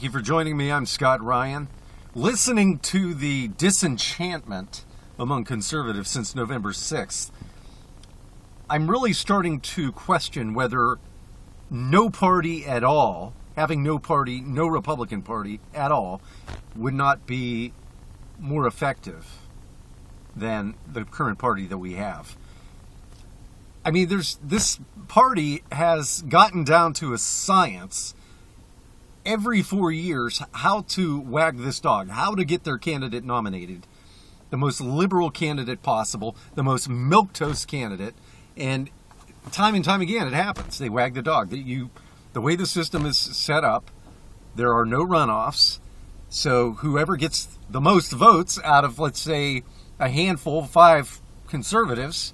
you for joining me. I'm Scott Ryan. Listening to the disenchantment among conservatives since November 6th, I'm really starting to question whether no party at all, having no party, no Republican Party at all, would not be more effective than the current party that we have. I mean, this party has gotten down to a science every 4 years how to wag this dog, how to get their candidate nominated, the most liberal candidate possible, the most milquetoast candidate, and time again it happens. They wag the dog. The way the system is set up, there are no runoffs, so whoever gets the most votes out of, let's say, a handful, 5 conservatives,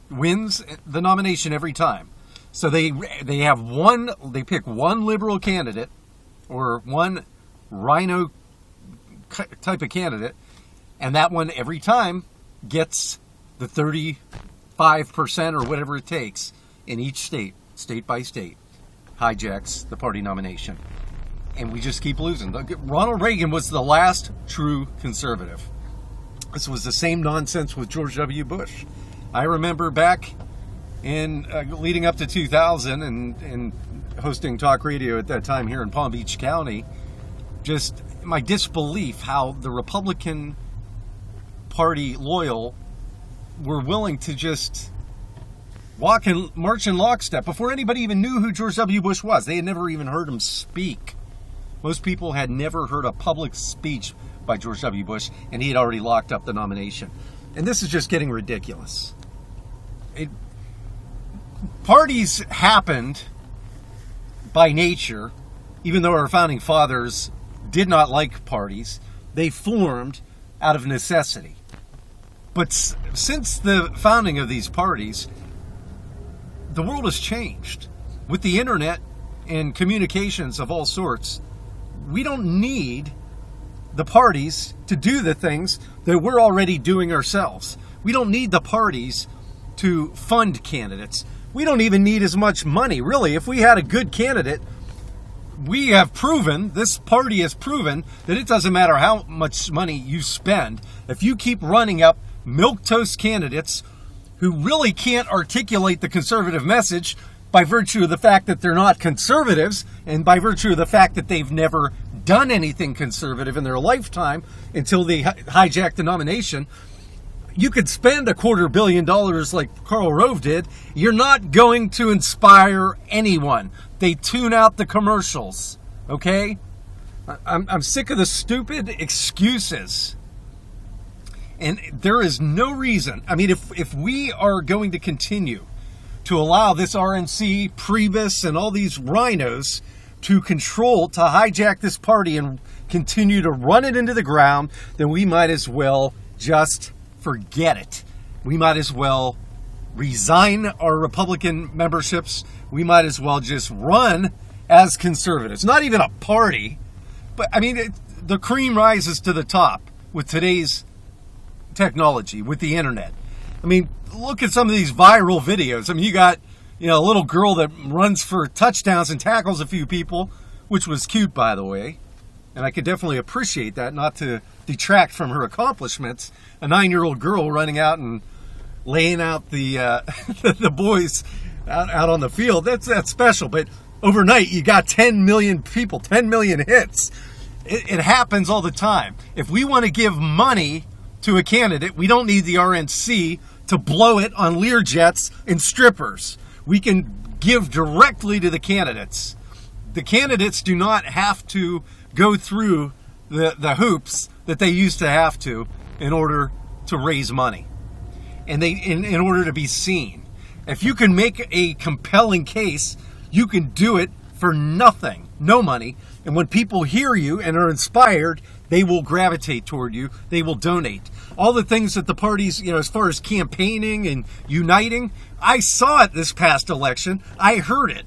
wins the nomination every time. So they pick one liberal candidate or one rhino type of candidate, and that one every time gets the 35% or whatever it takes in each state by state, hijacks the party nomination. And we just keep losing. Ronald Reagan was the last true conservative. This was the same nonsense with George W. Bush. I remember back in leading up to 2000 and hosting talk radio at that time here in Palm Beach County, just my disbelief how the Republican Party loyal were willing to just walk and march in lockstep before anybody even knew who George W. Bush was. They had never even heard him speak. Most people had never heard a public speech by George W. Bush, and he had already locked up the nomination. And this is just getting ridiculous. Parties happened by nature, even though our founding fathers did not like parties. They formed out of necessity. But since the founding of these parties, the world has changed. With the internet and communications of all sorts, we don't need the parties to do the things that we're already doing ourselves. We don't need the parties to fund candidates. We don't even need as much money. Really, if we had a good candidate, we have proven, this party has proven, that it doesn't matter how much money you spend. If you keep running up milquetoast candidates who really can't articulate the conservative message by virtue of the fact that they're not conservatives and by virtue of the fact that they've never done anything conservative in their lifetime until they hijack the nomination, you could spend $250 million like Karl Rove did. You're not going to inspire anyone. They tune out the commercials, okay? I'm sick of the stupid excuses. And there is no reason. I mean, if we are going to continue to allow this RNC, Priebus, and all these rhinos to hijack this party and continue to run it into the ground, then we might as well just forget it. We might as well resign our Republican memberships. We might as well just run as conservatives. Not even a party, but I mean, the cream rises to the top with today's technology, with the internet. I mean, look at some of these viral videos. I mean, you got, a little girl that runs for touchdowns and tackles a few people, which was cute, by the way. And I could definitely appreciate that, not to detract from her accomplishments. A 9-year-old girl running out and laying out the the boys out on the field. That's special. But overnight, you got 10 million people, 10 million hits. It happens all the time. If we want to give money to a candidate, we don't need the RNC to blow it on Learjets and strippers. We can give directly to the candidates. The candidates do not have to go through the hoops that they used to have to in order to raise money and in order to be seen. If you can make a compelling case, you can do it for nothing, no money. And when people hear you and are inspired, they will gravitate toward you. They will donate. All the things that the parties, as far as campaigning and uniting, I saw it this past election. I heard it.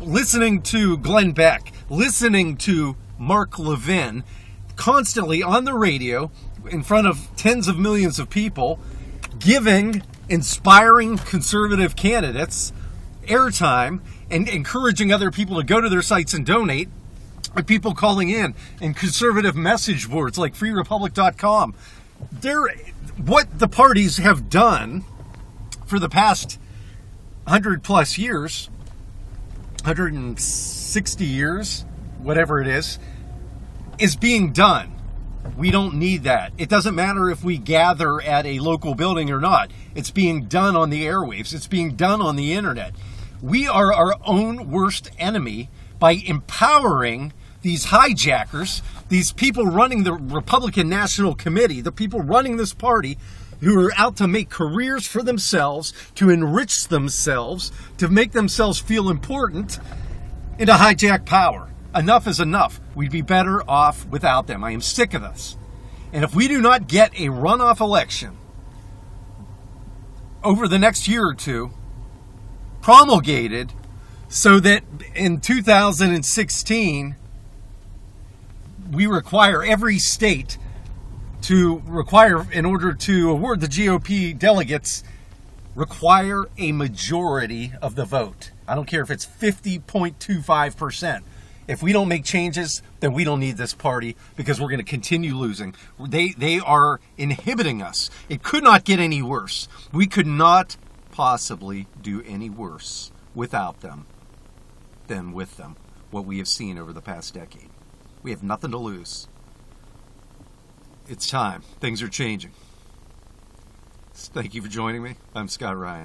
Listening to Glenn Beck, listening to Mark Levin, constantly on the radio in front of tens of millions of people, giving inspiring conservative candidates airtime and encouraging other people to go to their sites and donate. with people calling in and conservative message boards like freerepublic.com. What the parties have done for the past 100 plus years, 160 years, whatever it is being done. We don't need that. It doesn't matter if we gather at a local building or not. It's being done on the airwaves. It's being done on the internet. We are our own worst enemy by empowering these hijackers, these people running the Republican National Committee, the people running this party who are out to make careers for themselves, to enrich themselves, to make themselves feel important, and to hijack power. Enough is enough. We'd be better off without them. I am sick of this. And if we do not get a runoff election over the next year or two promulgated so that in 2016 we require every state to require, in order to award the GOP delegates, require a majority of the vote. I don't care if it's 50.25%. If we don't make changes, then we don't need this party, because we're going to continue losing. They are inhibiting us. It could not get any worse. We could not possibly do any worse without them than with them, what we have seen over the past decade. We have nothing to lose. It's time. Things are changing. Thank you for joining me. I'm Scott Ryan.